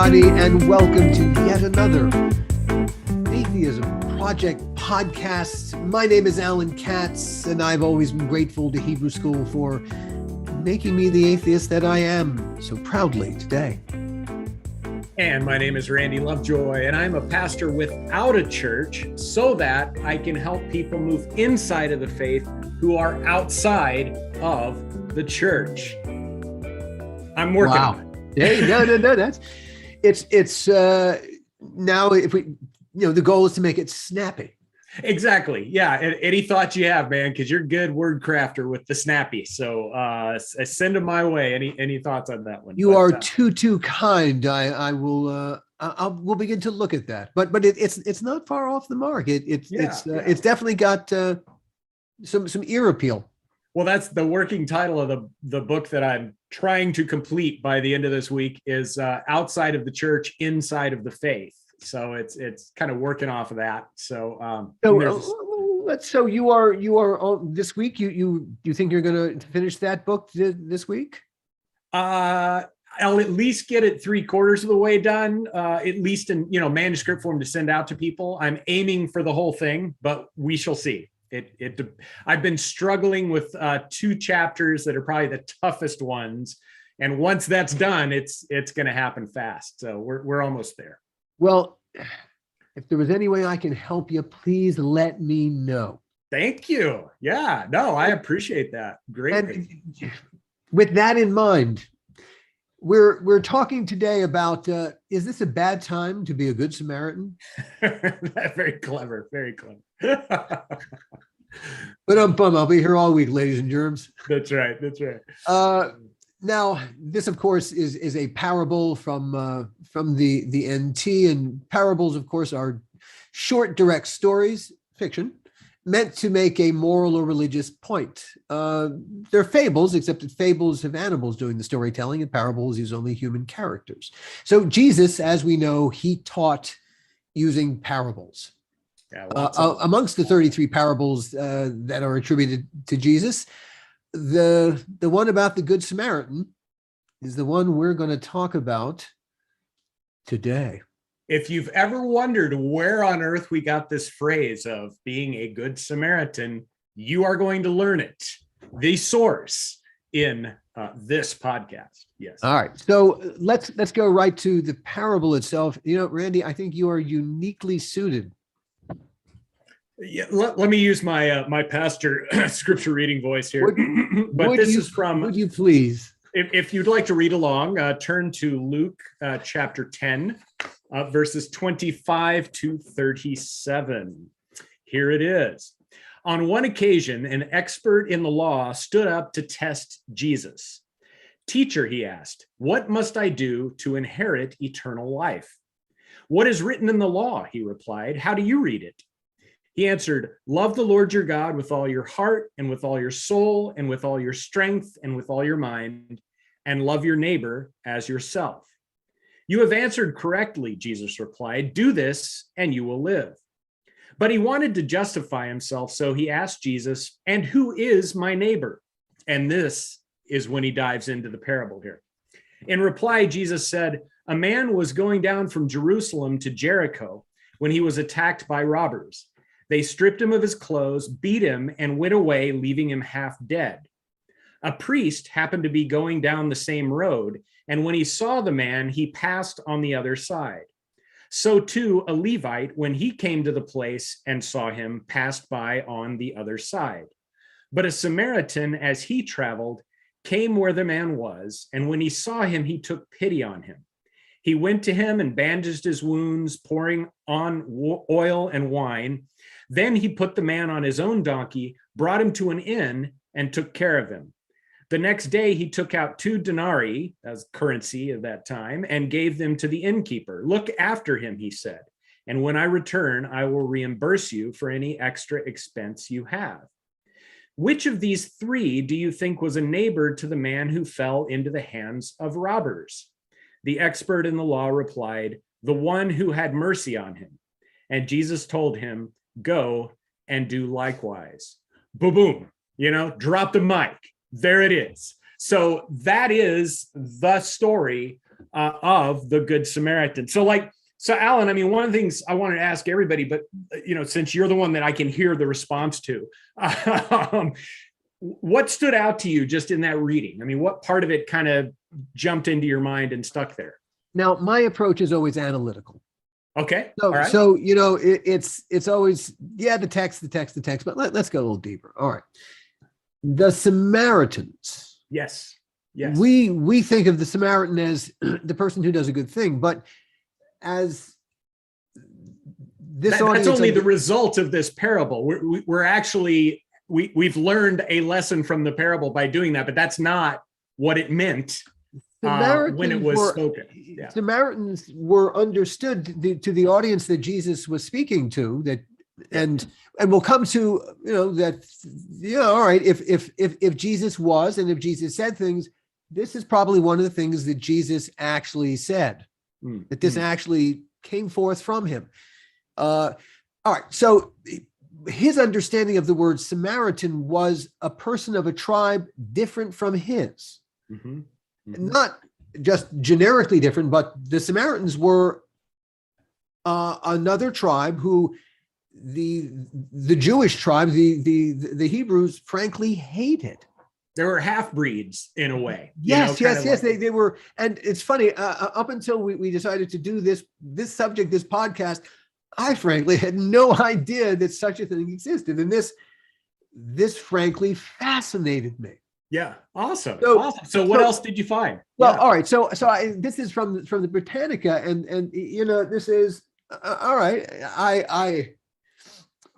everybody, and welcome to yet another Faitheism Project podcast. My name is Alan Katz, and I've always been grateful to Hebrew School for making me the atheist that I am so proudly today. And my name is Randy Lovejoy, and I'm a pastor without a church so that I can help people move inside of the faith who are outside of the church. I'm working on it. Hey, no, that's it's now if we, the goal is to make it snappy. Exactly. Yeah. Any thoughts you have, man, because you're a good word crafter with the snappy. So send them my way. Any thoughts on that one? You are too kind. I will we'll begin to look at that. But it's not far off the mark. It's definitely got some ear appeal. Well, that's the working title of the book that I'm trying to complete by the end of this week is Outside of the Church, Inside of the Faith. So it's kind of working off of that. So so you are this week. You think you're going to finish that book this week? I'll at least get it 3/4 of the way done, at least in manuscript form to send out to people. I'm aiming for the whole thing, but we shall see. I've been struggling with 2 chapters that are probably the toughest ones, and once that's done, it's going to happen fast. So we're almost there. Well, if there was any way I can help you, please let me know. Thank you. Yeah, no, I appreciate that. Great. And with that in mind, we're talking today about is this a bad time to be a good Samaritan? Very clever. Very clever. But I'll be here all week, ladies and germs. That's right. That's right. Now, this, of course, is a parable from the NT, and parables, of course, are short, direct stories, fiction, meant to make a moral or religious point. They're fables, except that fables have animals doing the storytelling, and parables use only human characters. So Jesus, as we know, he taught using parables. Yeah, amongst the 33 parables that are attributed to Jesus, the one about the Good Samaritan is the one we're going to talk about today. If you've ever wondered where on earth we got this phrase of being a good Samaritan, you are going to learn it. The source in this podcast. Yes. All right. So let's go right to the parable itself. Randy, I think you are uniquely suited. Yeah, let me use my my pastor scripture reading voice here. Would you please? If you'd like to read along, turn to Luke chapter 10, verses 25 to 37. Here it is. On one occasion, an expert in the law stood up to test Jesus. "Teacher," he asked, "what must I do to inherit eternal life?" "What is written in the law?" he replied. "How do you read it?" He answered, "Love the Lord your God with all your heart and with all your soul and with all your strength and with all your mind, and love your neighbor as yourself." "You have answered correctly," Jesus replied. "Do this and you will live." But he wanted to justify himself, so he asked Jesus, "And who is my neighbor?" And this is when he dives into the parable here. In reply, Jesus said, "A man was going down from Jerusalem to Jericho when he was attacked by robbers. They stripped him of his clothes, beat him, and went away, leaving him half dead. A priest happened to be going down the same road, and when he saw the man, he passed on the other side. So too, a Levite, when he came to the place and saw him, passed by on the other side. But a Samaritan, as he traveled, came where the man was, and when he saw him, he took pity on him. He went to him and bandaged his wounds, pouring on oil and wine. Then he put the man on his own donkey, brought him to an inn, and took care of him. The next day he took out 2 denarii, as currency of that time, and gave them to the innkeeper. "Look after him," he said, "and when I return, I will reimburse you for any extra expense you have." Which of these 3 do you think was a neighbor to the man who fell into the hands of robbers?" The expert in the law replied, "The one who had mercy on him." And Jesus told him, "Go and do likewise." Boom, drop the mic. There it is. So that is the story of the Good Samaritan. So Alan, I mean, one of the things I wanted to ask everybody, but since you're the one that I can hear the response to, what stood out to you just in that reading? I mean, what part of it kind of jumped into your mind and stuck there? Now, my approach is always analytical. Okay. So, all right. so it's always, the text, but let's go a little deeper. All right. The Samaritans. Yes. We think of the Samaritan as the person who does a good thing, but as this audience, that's only the result of this parable. We're actually, we've learned a lesson from the parable by doing that, but that's not what it meant when it was spoken. Yeah. Samaritans were understood to the audience that Jesus was speaking to, and we'll come to all right, if Jesus was, and if Jesus said things, this is probably one of the things that Jesus actually said, that this actually came forth from him. All right, so his understanding of the word Samaritan was a person of a tribe different from his. Not just generically different, but the Samaritans were another tribe who the Jewish tribe, the Hebrews, frankly hated. They were half-breeds in a way. Yes. They were, and it's funny. Up until we decided to do this subject, this podcast, I frankly had no idea that such a thing existed, and this frankly fascinated me. Yeah, awesome. So what else did you find? Well, all right. So this is from the Britannica, and this is all right.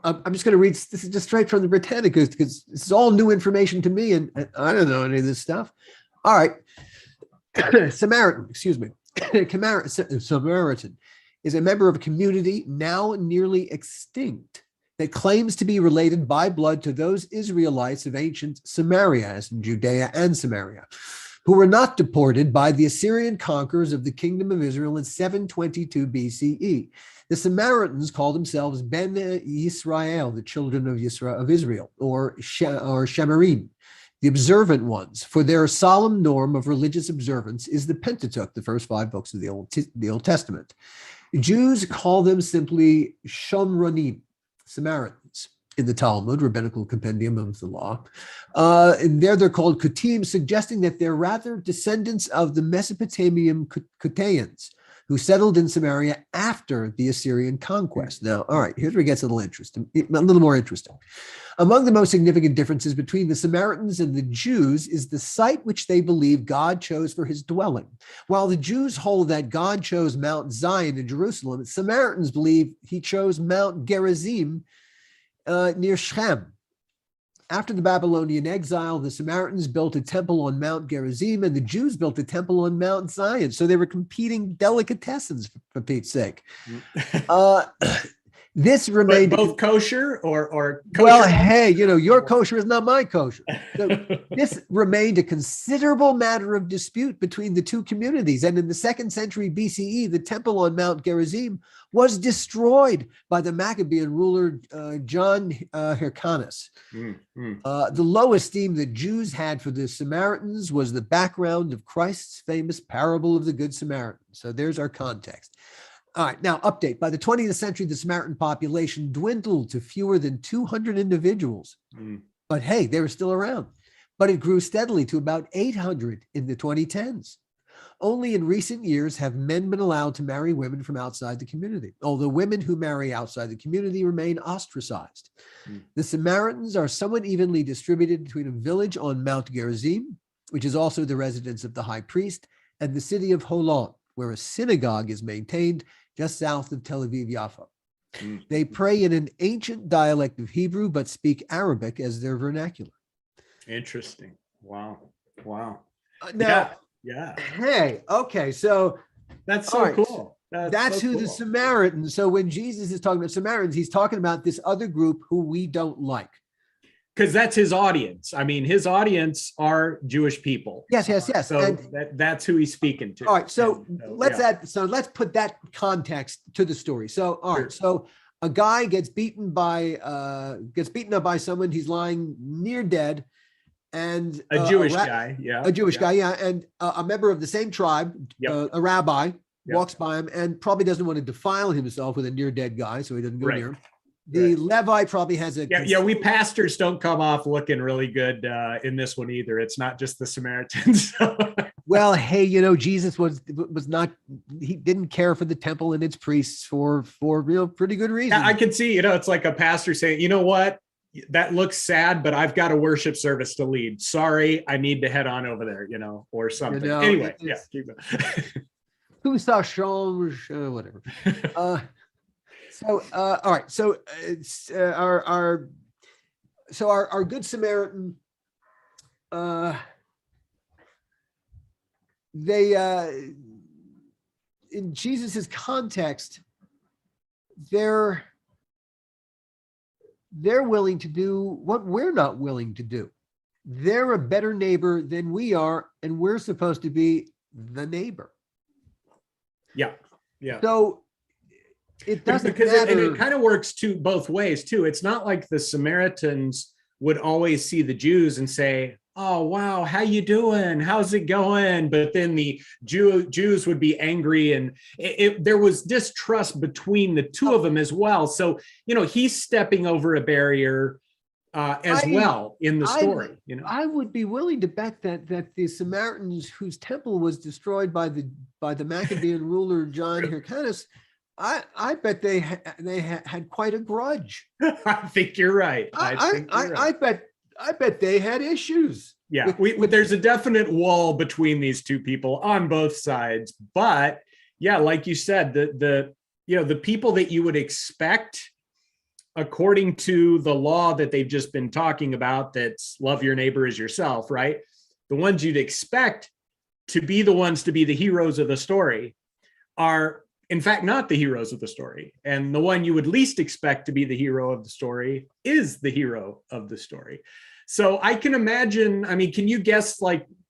I'm just going to read. This is just straight from the Britannica because this is all new information to me, and I don't know any of this stuff. All right, Samaritan. Excuse me, Samaritan is a member of a community now nearly extinct that claims to be related by blood to those Israelites of ancient Samaria, as in Judea and Samaria, who were not deported by the Assyrian conquerors of the kingdom of Israel in 722 BCE. The Samaritans call themselves Ben Yisrael, the children of Israel, or Shemarim, the observant ones, for their solemn norm of religious observance is the Pentateuch, the first 5 books of the Old Testament. Jews call them simply Shomronim, Samaritans, in the Talmud, rabbinical compendium of the law. And they're called Kutim, suggesting that they're rather descendants of the Mesopotamian Kutaeans, who settled in Samaria after the Assyrian conquest. Now, all right, here's where it gets a little more interesting. Among the most significant differences between the Samaritans and the Jews is the site which they believe God chose for his dwelling. While the Jews hold that God chose Mount Zion in Jerusalem, Samaritans believe he chose Mount Gerizim near Shechem. After the Babylonian exile, the Samaritans built a temple on Mount Gerizim, and the Jews built a temple on Mount Zion. So they were competing delicatessens, for Pete's sake. This remained both kosher or kosher? Well, hey, your kosher is not my kosher. So this remained a considerable matter of dispute between the two communities. And in the 2nd century BCE, the temple on Mount Gerizim was destroyed by the Maccabean ruler John Hyrcanus. The low esteem the Jews had for the Samaritans was the background of Christ's famous parable of the Good Samaritan. So there's our context. All right, now update. By the 20th century, the Samaritan population dwindled to fewer than 200 individuals. But hey, they were still around. But it grew steadily to about 800 in the 2010s. Only in recent years have men been allowed to marry women from outside the community, although women who marry outside the community remain ostracized. The Samaritans are somewhat evenly distributed between a village on Mount Gerizim, which is also the residence of the high priest, and the city of Holon, where a synagogue is maintained just south of Tel Aviv Yafo. They pray in an ancient dialect of Hebrew, but speak Arabic as their vernacular. Interesting. Wow. Now, yeah. Hey, okay, so that's so cool. That's who the Samaritans. So when Jesus is talking about Samaritans, he's talking about this other group who we don't like. Because that's his audience. I mean, his audience are Jewish people. Yes. So that's who he's speaking to. All right. So let's put that context to the story. So all right. So a guy gets beaten up by someone. He's lying near dead, and A Jewish guy. Yeah. a Jewish guy, yeah, and a member of the same tribe, Yep. a rabbi, Yep. walks by him and probably doesn't want to defile himself with a near dead guy, so he doesn't go Right. near him. The Right. Levite probably has a Yeah, we pastors don't come off looking really good in this one either. It's not just the Samaritans. Well, hey, Jesus was not, he didn't care for the temple and its priests for real pretty good reason. I can see, it's like a pastor saying, you know what, that looks sad, but I've got a worship service to lead. Sorry, I need to head on over there, or something. Anyway, yeah, keep going. Tout ça change, whatever. All right. So it's our Good Samaritan. They in Jesus's context, they're willing to do what we're not willing to do. They're a better neighbor than we are, and we're supposed to be the neighbor. Yeah. Yeah. So it doesn't because matter. it kind of works both ways too. It's not like the Samaritans would always see the Jews and say, "Oh, wow, how you doing? How's it going?" But then the Jews would be angry, and there was distrust between the two of them as well. So, he's stepping over a barrier as well in the story. I would be willing to bet that the Samaritans whose temple was destroyed by the Maccabean ruler John Hyrcanus, I bet they had quite a grudge. I think you're right. I bet they had issues. Yeah, there's a definite wall between these two people on both sides. But yeah, like you said, the people that you would expect, according to the law that they've just been talking about, that's love your neighbor as yourself, right? The ones you'd expect to be the ones to be the heroes of the story are, in fact, not the heroes of the story. And the one you would least expect to be the hero of the story is the hero of the story. So I can imagine, can you guess,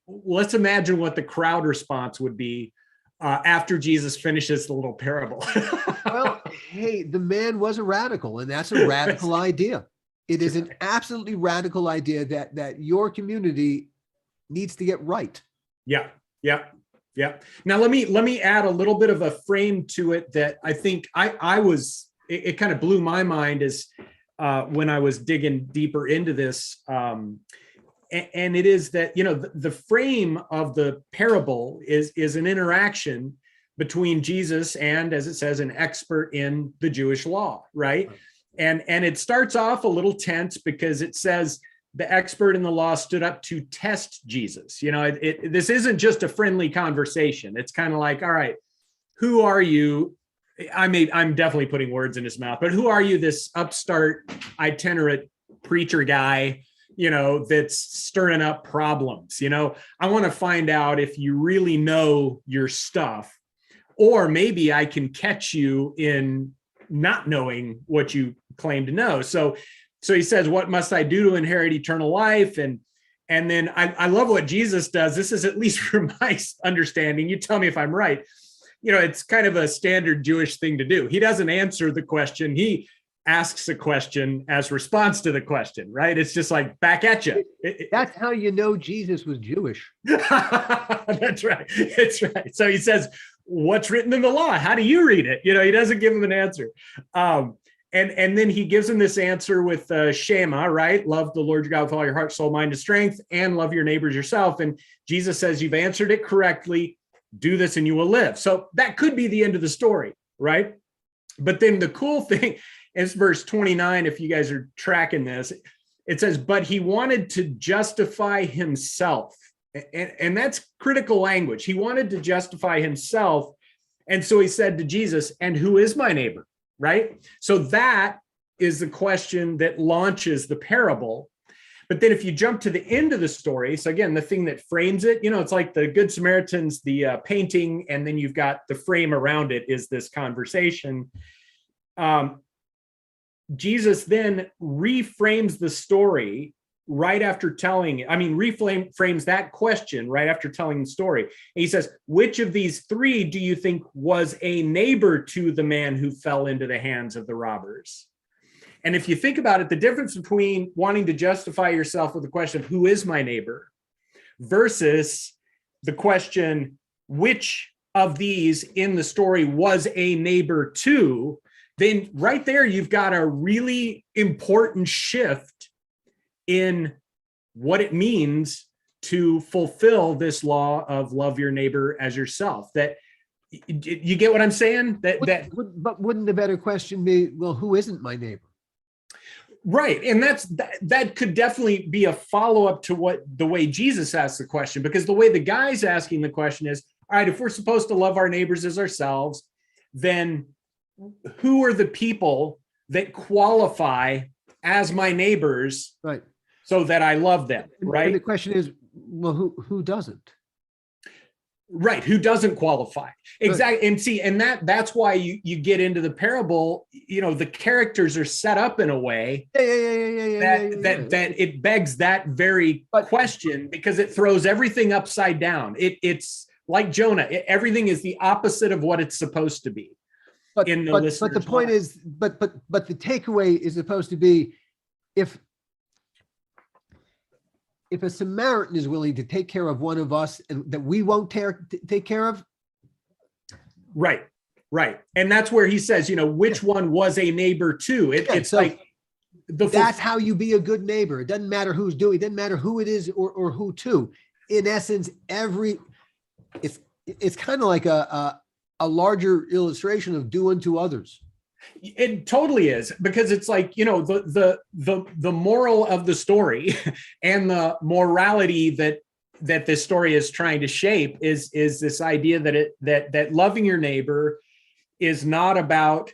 let's imagine what the crowd response would be after Jesus finishes the little parable. Well, hey, the man was a radical, and that's a radical idea. It is an absolutely radical idea that your community needs to get right. Yeah. Now let me add a little bit of a frame to it that I think it kind of blew my mind as when I was digging deeper into this. And it is that, the frame of the parable is an interaction between Jesus and, as it says, an expert in the Jewish law, right? And it starts off a little tense because it says the expert in the law stood up to test Jesus. This isn't just a friendly conversation. It's kind of like, all right, who are you? I'm definitely putting words in his mouth, but who are you, this upstart itinerant preacher guy, that's stirring up problems? I want to find out if you really know your stuff, or maybe I can catch you in not knowing what you claim to know. So he says, what must I do to inherit eternal life? And then I love what Jesus does. This is, at least from my understanding, you tell me if I'm right. It's kind of a standard Jewish thing to do. He doesn't answer the question. He asks a question as response to the question, right? It's just like, back at you. That's how you know Jesus was Jewish. That's right. That's right. So he says, what's written in the law? How do you read it? He doesn't give him an answer. And then he gives him this answer with Shema, right? Love the Lord your God with all your heart, soul, mind, and strength, and love your neighbors yourself. And Jesus says, you've answered it correctly. Do this and you will live. So that could be the end of the story, right? But then the cool thing is verse 29, if you guys are tracking this, it says, but he wanted to justify himself. And that's critical language. He wanted to justify himself. And so he said to Jesus, and who is my neighbor? Right? So that is the question that launches the parable. But then if you jump to the end of the story, so again, the thing that frames it, it's like the Good Samaritans, the painting, and then you've got the frame around it is this conversation. Jesus then reframes the story right after reframes that question right after telling the story. And he says, which of these three do you think was a neighbor to the man who fell into the hands of the robbers? And if you think about it, the difference between wanting to justify yourself with the question of who is my neighbor versus the question, which of these in the story was a neighbor to, then right there, you've got a really important shift in what it means to fulfill this law of love your neighbor as yourself. That you get what I'm saying? But wouldn't the better question be, well, who isn't my neighbor? Right. And that could definitely be a follow-up to what the way Jesus asked the question, because the way the guy's asking the question is, all right, if we're supposed to love our neighbors as ourselves, then who are the people that qualify as my neighbors, right, so that I love them, right? And the question is, well, who doesn't? Right, who doesn't qualify. Exactly. Right. And see, and that's why you get into the parable, the characters are set up in a way that it begs that very question, because it throws everything upside down. It's like Jonah, everything is the opposite of what it's supposed to be. But the point is, but the takeaway is supposed to be, if a Samaritan is willing to take care of one of us and that we won't take care of. Right. And that's where he says, which one was a neighbor to. It's so like, that's how you be a good neighbor. It doesn't matter who's doing, it doesn't matter who it is or who to. In essence, it's kind of like a larger illustration of do unto others. It totally is, because it's like, the moral of the story and the morality that this story is trying to shape is this idea that loving your neighbor is not about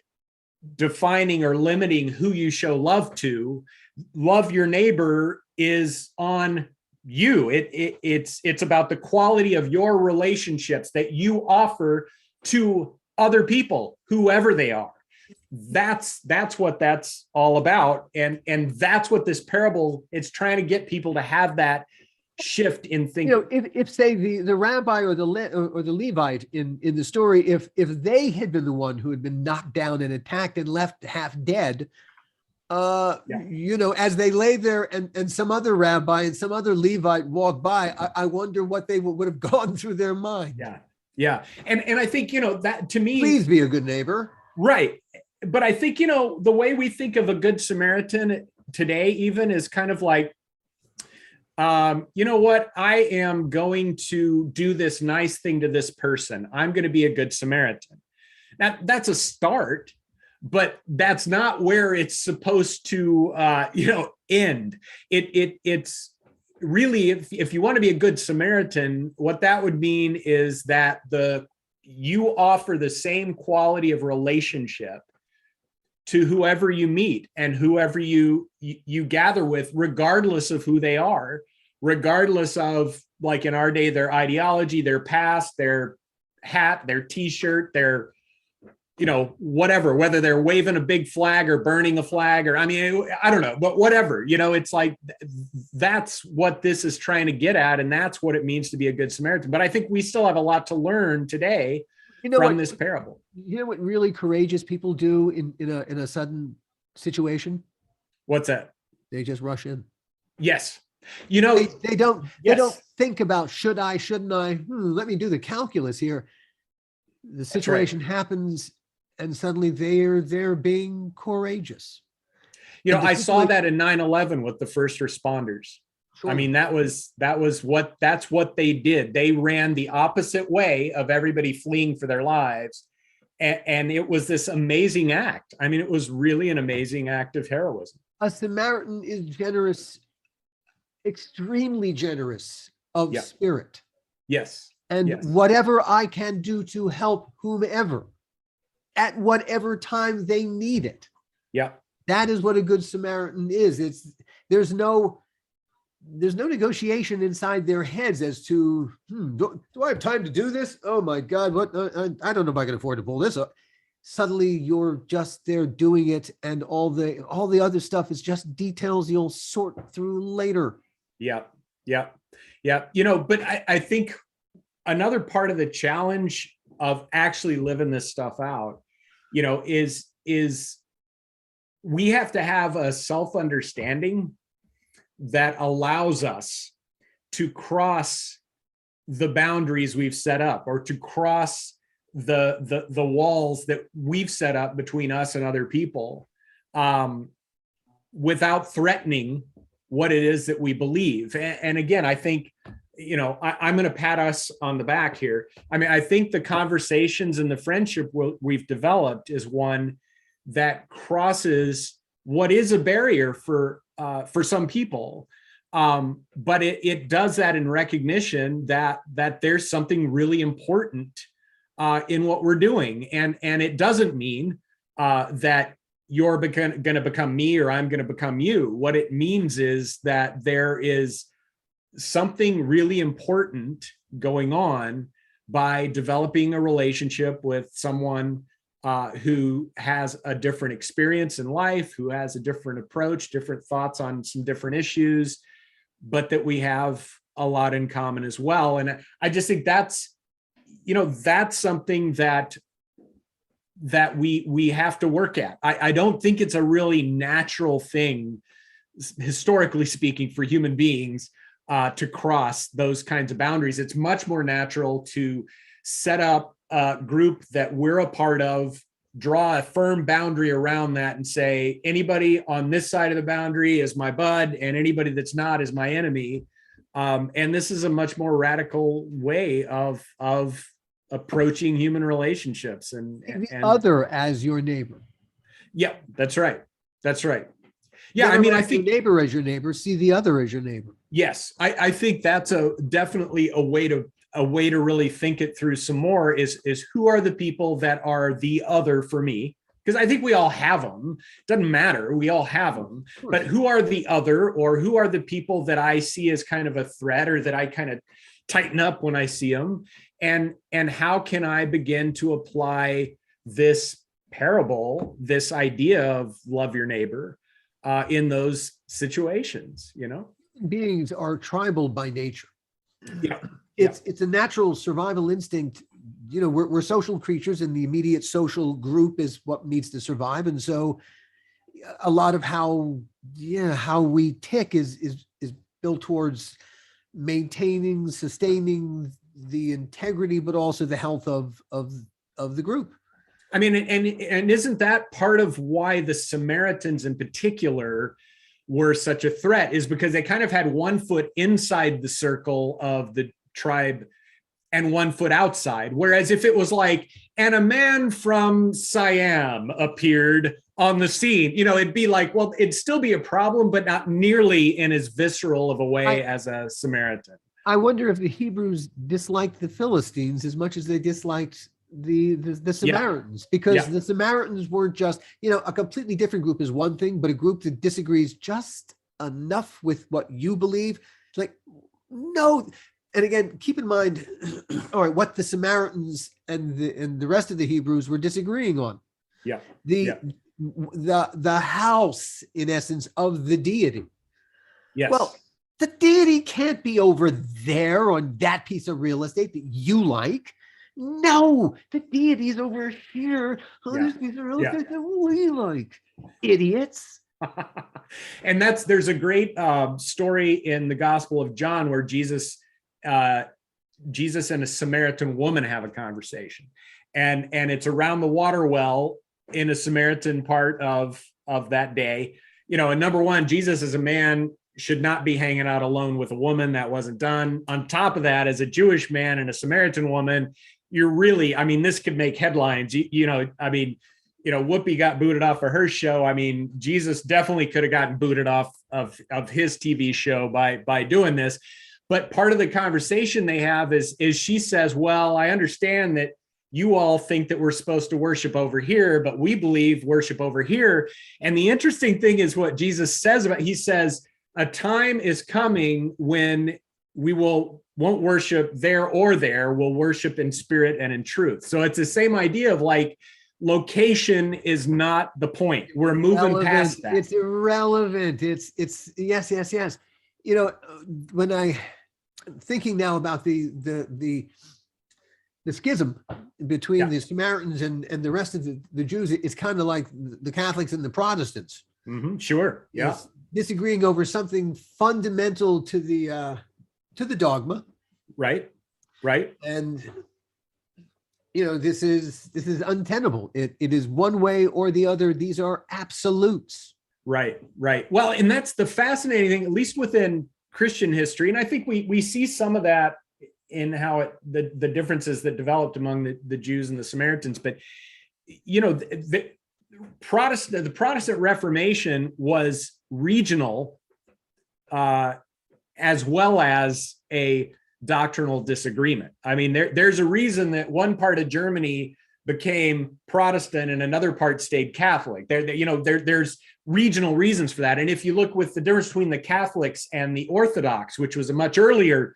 defining or limiting who you show love to. Love your neighbor is on you. It's about the quality of your relationships that you offer to other people, whoever they are. That's what that's all about, and that's what this parable, it's trying to get people to have that shift in thinking. If say the rabbi or the Levite in the story, if they had been the one who had been knocked down and attacked and left half dead, as they lay there and some other rabbi and some other Levite walked by, I wonder what they would have gone through their mind. Yeah. And I think, that to me, please be a good neighbor. Right. But I think, the way we think of a good Samaritan today even is kind of like, what, I am going to do this nice thing to this person. I'm going to be a good Samaritan. Now, that's a start, but that's not where it's supposed to, end. It's really, if you want to be a good Samaritan, what that would mean is that you offer the same quality of relationship to whoever you meet and whoever you gather with, regardless of who they are, regardless of, like in our day, their ideology, their past, their hat, their t-shirt, their, whatever, whether they're waving a big flag or burning a flag, or, I don't know, but whatever, it's like, that's what this is trying to get at. And that's what it means to be a good Samaritan. But I think we still have a lot to learn today from this parable. You know what really courageous people do in a sudden situation? What's that? They just rush in. Yes. They don't think about should I, shouldn't I? Let me do the calculus here. The situation happens and suddenly they're being courageous. I saw that in 9/11 with the first responders. Sure. That's what they did. They ran the opposite way of everybody fleeing for their lives. And it was this amazing act. It was really an amazing act of heroism. A Samaritan is generous, extremely generous of spirit. Yes. And whatever I can do to help whomever at whatever time they need it. Yeah. That is what a good Samaritan is. There's no negotiation inside their heads as to, do I have time to do this? Oh my God, what? I don't know if I can afford to pull this up. Suddenly you're just there doing it, and all the other stuff is just details you'll sort through later. Yeah. But I think another part of the challenge of actually living this stuff out, is we have to have a self-understanding that allows us to cross the boundaries we've set up, or to cross the walls that we've set up between us and other people, without threatening what it is that we believe. And again, I think, I'm going to pat us on the back here. I mean, I think the conversations and the friendship we've developed is one that crosses what is a barrier for some people. But it does that in recognition that there's something really important in what we're doing. And it doesn't mean that you're going to become me or I'm going to become you. What it means is that there is something really important going on by developing a relationship with someone who has a different experience in life, who has a different approach, different thoughts on some different issues, but that we have a lot in common as well. And I just think that's something that we have to work at. I don't think it's a really natural thing, historically speaking, for human beings to cross those kinds of boundaries. It's much more natural to set up a group that we're a part of, draw a firm boundary around that, and say, anybody on this side of the boundary is my bud, and anybody that's not is my enemy. And this is a much more radical way of approaching human relationships. And other as your neighbor. Yeah, that's right. That's right. Yeah, I mean, I think your neighbor as your neighbor, see the other as your neighbor. Yes, I think that's definitely a way to really think it through some more, is who are the people that are the other for me? Because I think we all have them. Doesn't matter, we all have them. But who are the other, or who are the people that I see as kind of a threat, or that I kind of tighten up when I see them? And how can I begin to apply this parable, this idea of love your neighbor, in those situations? Beings are tribal by nature. Yeah. It's a natural survival instinct. We're social creatures, and the immediate social group is what needs to survive. And so a lot of how we tick is built towards maintaining, sustaining the integrity, but also the health of the group. I mean, and isn't that part of why the Samaritans in particular were such a threat, is because they kind of had one foot inside the circle of the tribe and one foot outside. Whereas if it was like, and a man from Siam appeared on the scene, it'd be like, well, it'd still be a problem, but not nearly in as visceral of a way as a Samaritan. I wonder if the Hebrews disliked the Philistines as much as they disliked the Samaritans, because the Samaritans weren't just, a completely different group is one thing, but a group that disagrees just enough with what you believe. It's like, no. And again, keep in mind, all right, what the Samaritans and the rest of the Hebrews were disagreeing on. Yeah. The house, in essence, of the deity. Yes. Well, the deity can't be over there on that piece of real estate that you like. No, the deity is over here on this piece of real estate that we like. Idiots. And there's a great story in the Gospel of John where Jesus and a Samaritan woman have a conversation, and it's around the water well in a Samaritan part of that day. And number one, Jesus as a man should not be hanging out alone with a woman. That wasn't done. On top of that, as a Jewish man and a Samaritan woman, you're really, I mean, this could make headlines. Whoopi got booted off of her show. I mean, Jesus definitely could have gotten booted off of his TV show by doing this. But part of the conversation they have is she says, well, I understand that you all think that we're supposed to worship over here, but we believe worship over here. And the interesting thing is what Jesus says he says, a time is coming when we won't worship there or there, we'll worship in spirit and in truth. So it's the same idea of like, location is not the point. We're moving past that. It's irrelevant. It's yes. When I'm thinking now about the the schism between Yeah. the Samaritans and the rest of the Jews is kind of like the Catholics and the Protestants. Sure. Yeah. Is disagreeing over something fundamental to the dogma. Right. And this is untenable. It is one way or the other. These are absolutes. Right. Well, and that's the fascinating thing, at least within Christian history. And I think we see some of that in how the differences that developed among the Jews and the Samaritans. But, the Protestant Reformation was regional, as well as a doctrinal disagreement. I mean, there's a reason that one part of Germany became Protestant and another part stayed Catholic. There's regional reasons for that. And if you look with the difference between the Catholics and the Orthodox, which was a much earlier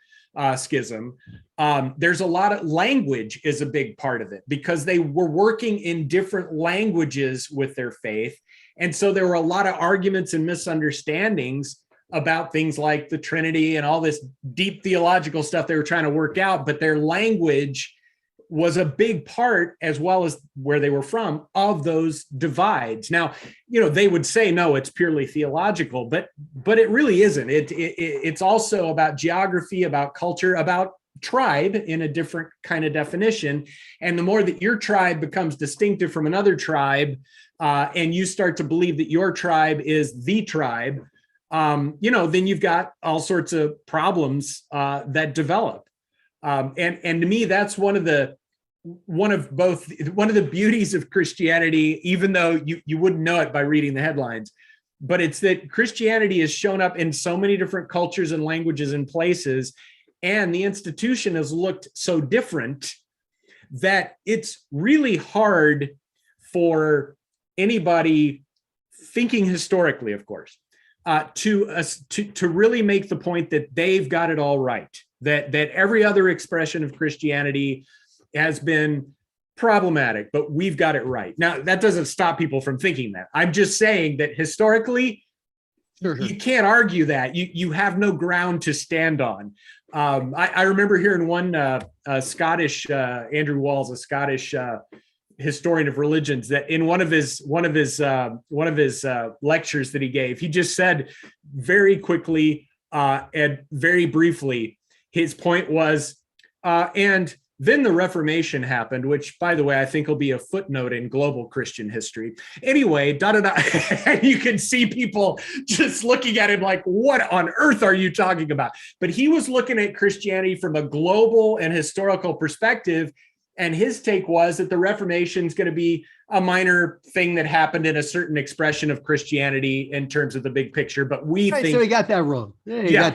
schism, there's a lot of language is a big part of it, because they were working in different languages with their faith. And so there were a lot of arguments and misunderstandings about things like the Trinity and all this deep theological stuff they were trying to work out, but their language was a big part, as well as where they were from, of those divides. Now, they would say, no, it's purely theological, but it really isn't. It's also about geography, about culture, about tribe in a different kind of definition. And the more that your tribe becomes distinctive from another tribe, and you start to believe that your tribe is the tribe, then you've got all sorts of problems that develop. And to me, that's one of the beauties of Christianity, even though you wouldn't know it by reading the headlines. But it's that Christianity has shown up in so many different cultures and languages and places, and the institution has looked so different that it's really hard for anybody thinking historically, of course, to really make the point that they've got it all right, that every other expression of Christianity has been problematic, but we've got it right. Now, that doesn't stop people from thinking that. I'm just saying that historically, Sure. You can't argue that. You have no ground to stand on. I remember hearing one Scottish, Andrew Walls, a Scottish historian of religions, that in one of his lectures that he gave, he just said very quickly and very briefly, his point was, and then the Reformation happened, which, by the way, I think will be a footnote in global Christian history. Anyway, and you can see people just looking at him like, what on earth are you talking about? But he was looking at Christianity from a global and historical perspective. And his take was that the Reformation is going to be a minor thing that happened in a certain expression of Christianity in terms of the big picture. But we think. So he got that wrong. Yeah.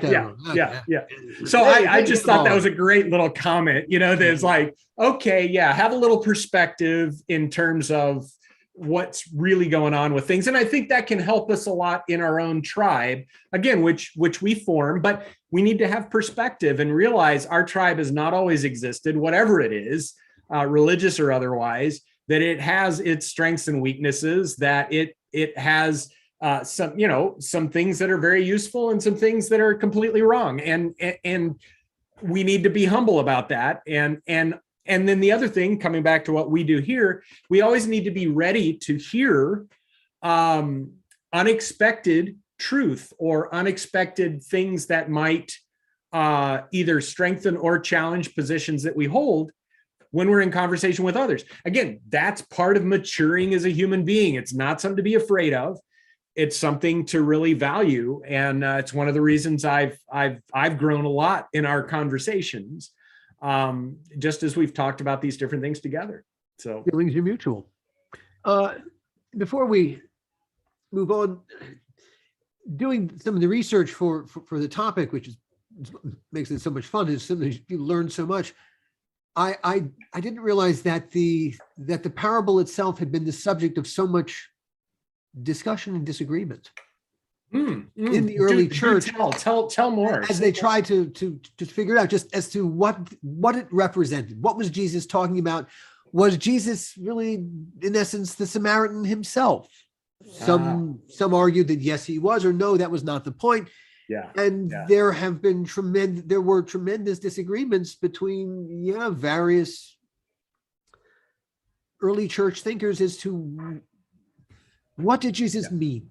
So I just thought that was a great little comment, that's like, okay, yeah, have a little perspective in terms of what's really going on with things. And I think that can help us a lot in our own tribe, again, which we form, but we need to have perspective and realize our tribe has not always existed, whatever it is, religious or otherwise, that it has its strengths and weaknesses, that it has some things that are very useful and some things that are completely wrong. And we need to be humble about that. And then the other thing, coming back to what we do here, we always need to be ready to hear unexpected truth or unexpected things that might either strengthen or challenge positions that we hold when we're in conversation with others. Again, that's part of maturing as a human being. It's not something to be afraid of. It's something to really value. And it's one of the reasons I've grown a lot in our conversations, just as we've talked about these different things together. So feelings are mutual. Before we move on, doing some of the research for the topic, which makes it so much fun, is something you learn so much. I didn't realize that the parable itself had been the subject of so much discussion and disagreement in the early church. Tell more as they try to figure it out, just as to what it represented. What was Jesus talking about? Was Jesus really, in essence, the Samaritan himself? Some argued that yes, he was, or no, that was not the point. There were tremendous disagreements between various early church thinkers as to what did Jesus mean.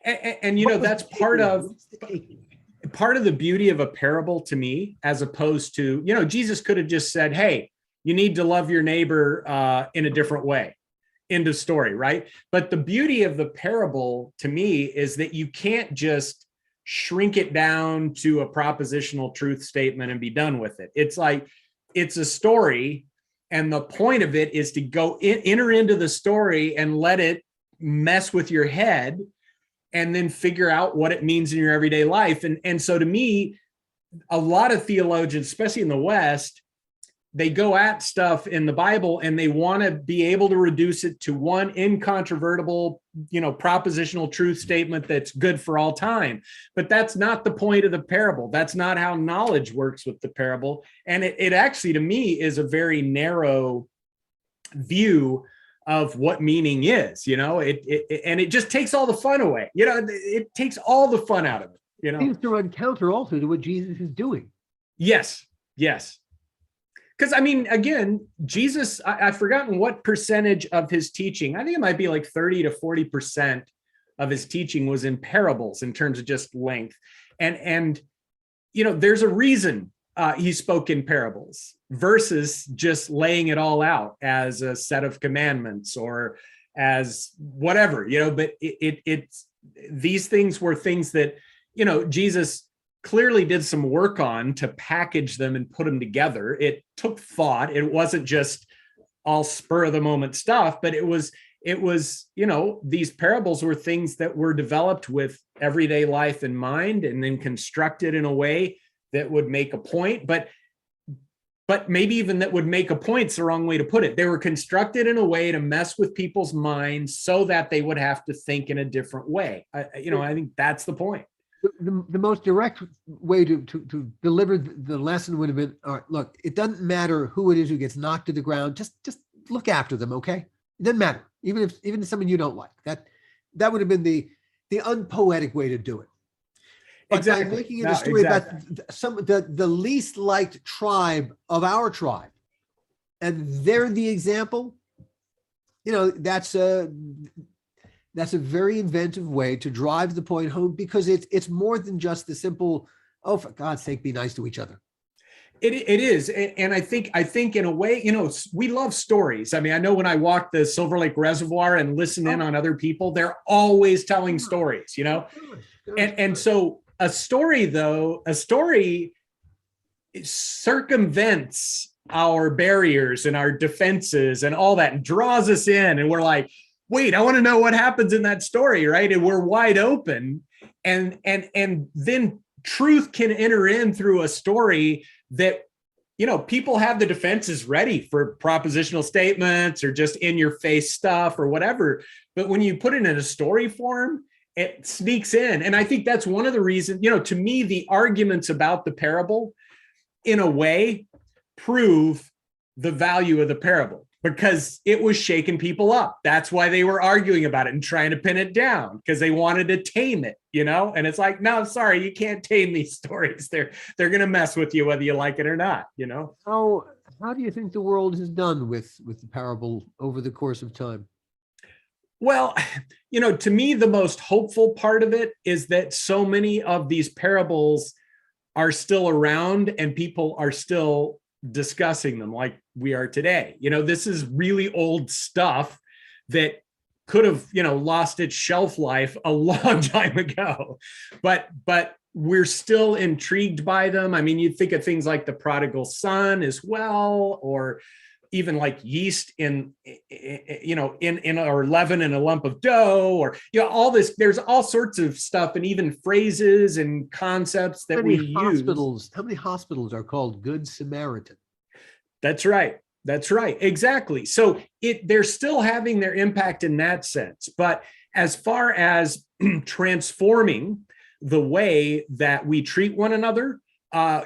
And you know, that's part of the beauty of a parable to me, as opposed to, you know, Jesus could have just said, hey, you need to love your neighbor in a different way. End of story, right? But the beauty of the parable to me is that you can't just shrink it down to a propositional truth statement and be done with it. It's like, it's a story, and the point of it is to go enter into the story and let it mess with your head, and then figure out what it means in your everyday life. And so to me, a lot of theologians, especially in the West, they go at stuff in the Bible and they want to be able to reduce it to one incontrovertible, you know, propositional truth statement that's good for all time. But that's not the point of the parable. That's not how knowledge works with the parable. And it actually, to me, is a very narrow view of what meaning is, you know, and it just takes all the fun away. You know, it takes all the fun out of it, you know. It seems to run counter also to what Jesus is doing. Yes. Because I mean, again, Jesus, I've forgotten what percentage of his teaching, I think it might be like 30 to 40% of his teaching was in parables in terms of just length. And you know, there's a reason he spoke in parables versus just laying it all out as a set of commandments or as whatever, you know. But it's these things were things that, you know, Jesus clearly did some work on to package them and put them together. It took thought. It wasn't just all spur of the moment stuff, but it was, you know, these parables were things that were developed with everyday life in mind and then constructed in a way that would make a point, but maybe even that would make a point's the wrong way to put it. They were constructed in a way to mess with people's minds so that they would have to think in a different way. I think that's the point. The most direct way to deliver the lesson would have been, all right, look, it doesn't matter who it is who gets knocked to the ground. Just look after them, okay? It doesn't matter, even if someone you don't like. That would have been the unpoetic way to do it. But exactly. By making it a story about the least liked tribe of our tribe, and they're the example, you know, that's a very inventive way to drive the point home, because it's more than just the simple, oh, for God's sake, be nice to each other. It is. And I think in a way, you know, we love stories. I mean, I know when I walk the Silver Lake Reservoir and listen in on other people, they're always telling stories, you know. And so a story circumvents our barriers and our defenses and all that and draws us in, and we're like, wait, I want to know what happens in that story, right? And we're wide open, and then truth can enter in through a story that, you know, people have the defenses ready for propositional statements or just in your face stuff or whatever. But when you put it in a story form, it sneaks in. And I think that's one of the reasons, you know, to me, the arguments about the parable, in a way, prove the value of the parable, because it was shaking people up. That's why they were arguing about it and trying to pin it down, because they wanted to tame it, you know? And it's like, no, sorry, you can't tame these stories. They're going to mess with you whether you like it or not, you know? How do you think the world has done with the parable over the course of time? Well, you know, to me, the most hopeful part of it is that so many of these parables are still around and people are still discussing them like we are today. You know, this is really old stuff that could have, you know, lost its shelf life a long time ago, but we're still intrigued by them. I mean, you think of things like the prodigal son as well, or even like yeast in or leaven in a lump of dough, or, you know, all this, there's all sorts of stuff, and even phrases and concepts that we use. How many hospitals are called Good Samaritan? That's right. Exactly. So they're still having their impact in that sense. But as far as transforming the way that we treat one another,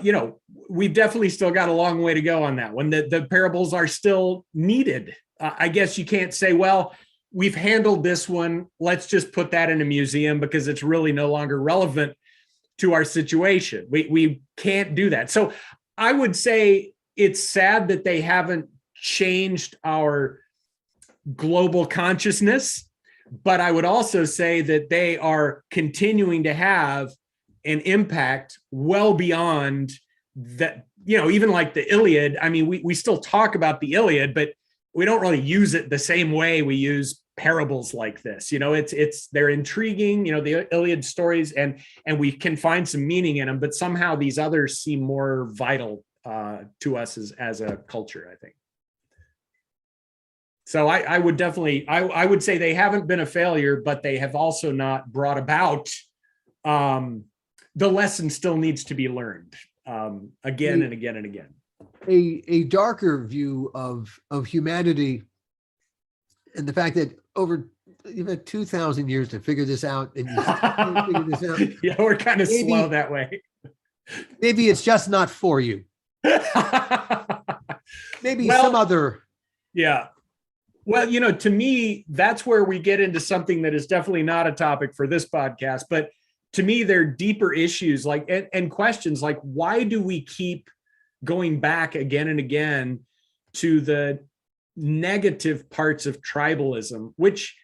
you know, we've definitely still got a long way to go on that one. The parables are still needed. I guess you can't say, well, we've handled this one, let's just put that in a museum because it's really no longer relevant to our situation. We can't do that. So I would say it's sad that they haven't changed our global consciousness, but I would also say that they are continuing to have an impact well beyond that, even like the Iliad. I mean, we still talk about the Iliad, but we don't really use it the same way we use parables like this. They're intriguing, the Iliad stories, and we can find some meaning in them, but somehow these others seem more vital to us as a culture, I think. So I would definitely, I would say they haven't been a failure, but they have also not brought about, the lesson still needs to be learned again and again and again. A darker view of humanity, and the fact that you've had 2,000 years to figure this out, and you still figure this out. Yeah, we're kind of slow that way. Maybe it's just not for you. Maybe some other. Yeah. Well, to me, that's where we get into something that is definitely not a topic for this podcast, but to me, there are deeper issues and questions like, why do we keep going back again and again to the negative parts of tribalism, which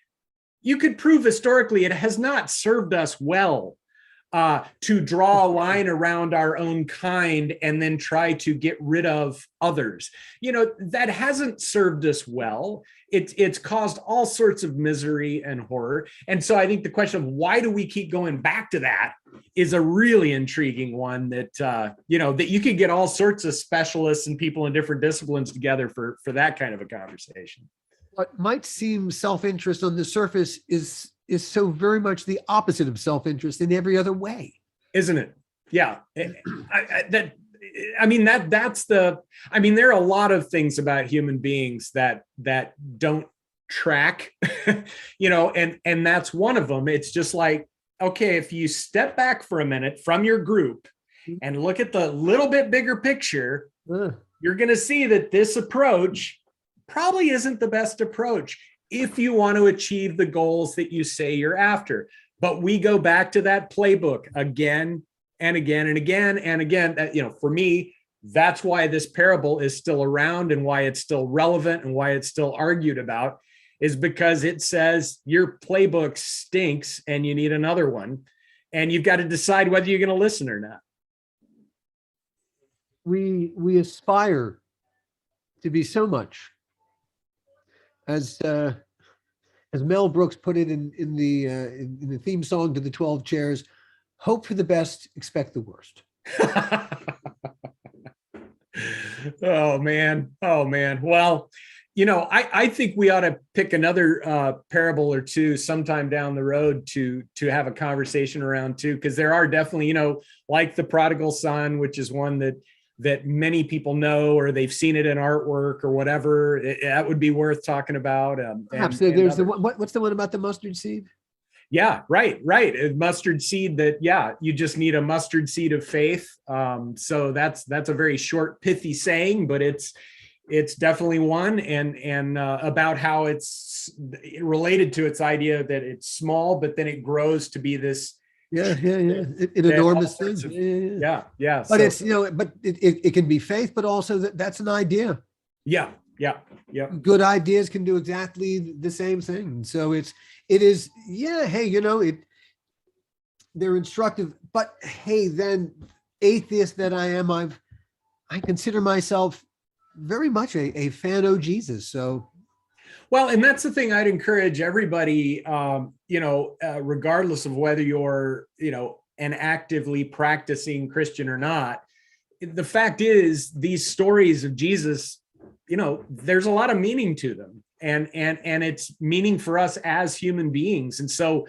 you could prove historically it has not served us well, to draw a line around our own kind and then try to get rid of others. That hasn't served us well. It's caused all sorts of misery and horror. And so I think the question of why do we keep going back to that is a really intriguing one that, that you could get all sorts of specialists and people in different disciplines together for that kind of a conversation. What might seem self-interest on the surface is so very much the opposite of self-interest in every other way. Isn't it? Yeah. There are a lot of things about human beings that don't track, and that's one of them. It's just like, okay, if you step back for a minute from your group and look at the little bit bigger picture, you're going to see that this approach probably isn't the best approach if you want to achieve the goals that you say you're after. But we go back to that playbook again and again and again and again. For me, that's why this parable is still around and why it's still relevant and why it's still argued about, is because it says your playbook stinks and you need another one. And you've got to decide whether you're going to listen or not. We aspire to be so much. As Mel Brooks put it in the theme song to the 12 Chairs, hope for the best, expect the worst. Oh man. Well, I think we ought to pick another parable or two sometime down the road to have a conversation around too, because there are definitely, like the prodigal son, which is one that many people know, or they've seen it in artwork or whatever. That would be worth talking about. Perhaps there's the one. What's the one about the mustard seed? Yeah, right. A mustard seed you just need a mustard seed of faith. So that's a very short, pithy saying, but it's definitely one, and about how it's related to its idea that it's small, but then it grows to be this. An enormous thing. Yeah. But it's but it can be faith, but also that's an idea. Yeah. Good ideas can do exactly the same thing. So it is. Hey, they're instructive. But hey, then atheist that I am, I consider myself very much a fan of Jesus. So. Well, and that's the thing I'd encourage everybody, regardless of whether you're, an actively practicing Christian or not. The fact is, these stories of Jesus, there's a lot of meaning to them, and it's meaning for us as human beings. And so,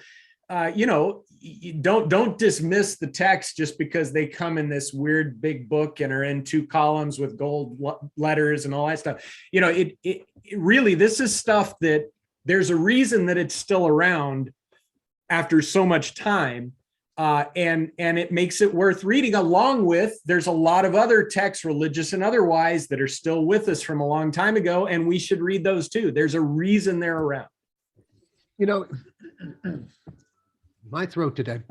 don't dismiss the text just because they come in this weird big book and are in 2 columns with gold letters and all that stuff. It really, this is stuff that there's a reason that it's still around after so much time. And it makes it worth reading, along with there's a lot of other texts, religious and otherwise, that are still with us from a long time ago. And we should read those too. There's a reason they're around. My throat today.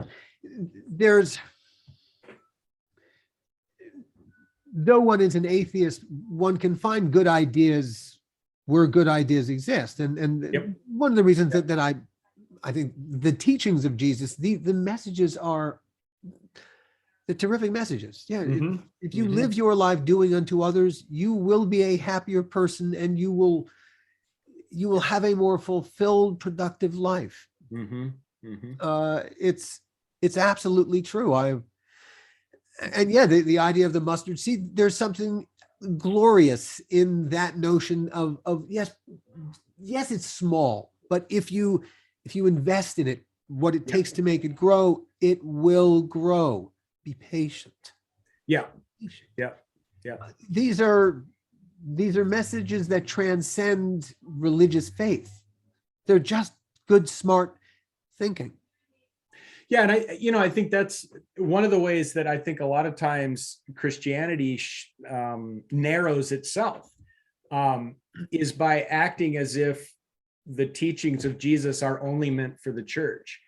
Though one is an atheist, one can find good ideas where good ideas exist. And Yep. one of the reasons that I think the teachings of Jesus, the messages are the terrific messages. Yeah. Mhm. If you Mhm. live your life doing unto others, you will be a happier person, and you will have a more fulfilled, productive life. Mhm. Mhm. It's absolutely true. And yeah, the idea of the mustard seed, there's something glorious in that notion of yes, it's small, but if you invest in it, what it Yeah. takes to make it grow, it will grow. Be patient. Yeah. Yeah. Yeah. These are messages that transcend religious faith. They're just good, smart thinking. Yeah, and I think that's one of the ways that I think a lot of times Christianity narrows itself, is by acting as if the teachings of Jesus are only meant for the church,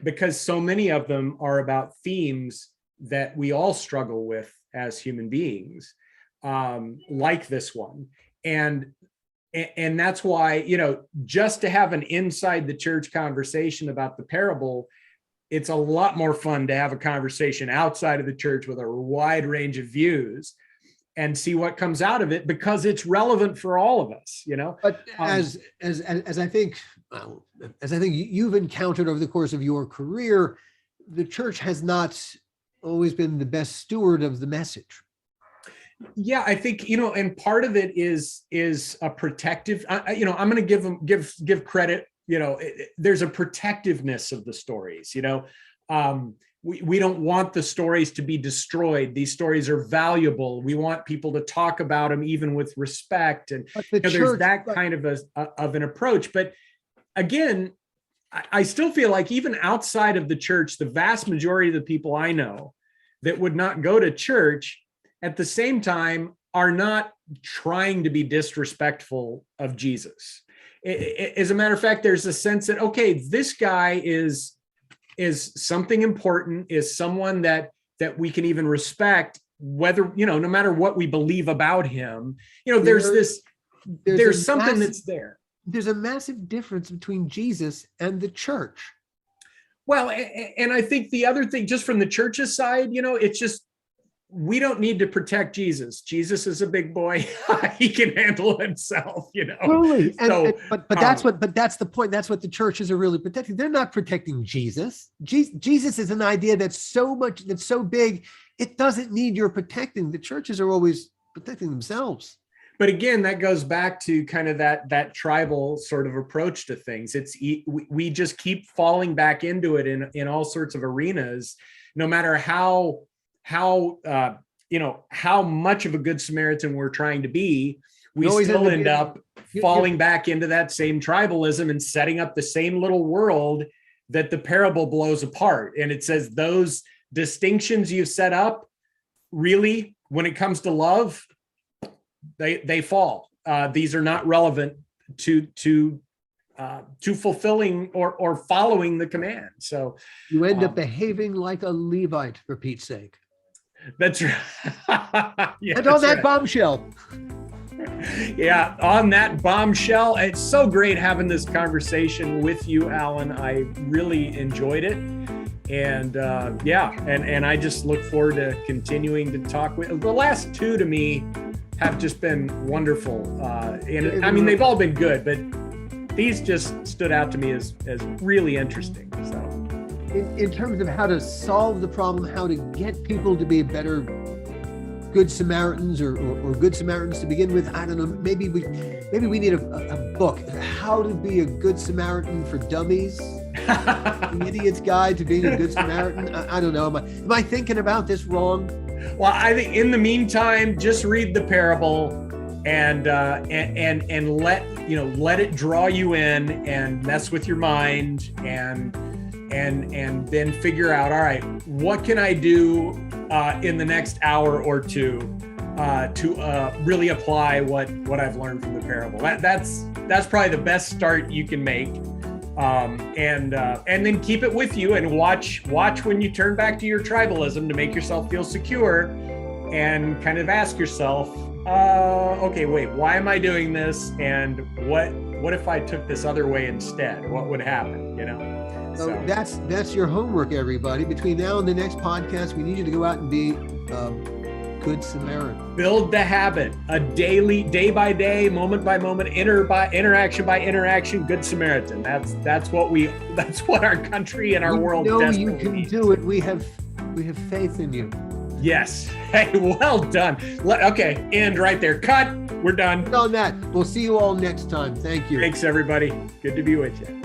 because so many of them are about themes that we all struggle with as human beings, like this one. And that's why, just to have an inside the church conversation about the parable, it's a lot more fun to have a conversation outside of the church with a wide range of views and see what comes out of it, because it's relevant for all of us, But as I think, well, as I think you've encountered over the course of your career, the church has not always been the best steward of the message. Yeah, I think, and part of it is a protective, I'm going to give credit. There's a protectiveness of the stories. We don't want the stories to be destroyed. These stories are valuable. We want people to talk about them even with respect, and there's that kind of an approach. But again, I still feel like even outside of the church, the vast majority of the people I know that would not go to church at the same time are not trying to be disrespectful of Jesus. As a matter of fact, there's a sense that, okay, this guy is something important, is someone that we can even respect, whether, no matter what we believe about him, there's something that's there. There's a massive difference between Jesus and the church. Well, and I think the other thing, just from the church's side, it's just, we don't need to protect Jesus. Jesus is a big boy. He can handle himself, Totally. So, but that's the point. That's what the churches are really protecting. They're not protecting Jesus. Jesus is an idea that's so big, it doesn't need your protecting. The churches are always protecting themselves. But again, that goes back to kind of that tribal sort of approach to things. We just keep falling back into it in all sorts of arenas, no matter how much of a good Samaritan we're trying to be, we still end up falling back into that same tribalism and setting up the same little world that the parable blows apart. And it says those distinctions you've set up, really, when it comes to love, they fall. These are not relevant to fulfilling or following the command. So you end up behaving like a Levite, for Pete's sake. That's right. Yeah, and on that bombshell. Yeah, on that bombshell. It's so great having this conversation with you, Alan. I really enjoyed it. And and I just look forward to continuing to talk with. The last two to me have just been wonderful. And I mean, they've all been good, but these just stood out to me as really interesting. So. In terms of how to solve the problem, how to get people to be better Good Samaritans or Good Samaritans to begin with, I don't know. Maybe we need a book, How to Be a Good Samaritan for Dummies, An Idiot's Guide to Being a Good Samaritan. I don't know. Am I thinking about this wrong? Well, I think in the meantime, just read the parable and let it draw you in and mess with your mind and then figure out, all right, what can I do in the next hour or two to really apply what I've learned from the parable. That's probably the best start you can make, and then keep it with you and watch when you turn back to your tribalism to make yourself feel secure, and kind of ask yourself, Okay, wait, why am I doing this? And what if I took this other way instead? What would happen, you know? So that's your homework, everybody. Between now and the next podcast, we need you to go out and be Good Samaritan. Build the habit, a daily, day by day, moment by moment, interaction by interaction, Good Samaritan. That's what our country and our world desperately you can needs. do it. We have faith in you. Yes. Hey, well done. Okay, end right there. Cut. We're done. On that, we'll see you all next time. Thank you. Thanks, everybody. Good to be with you.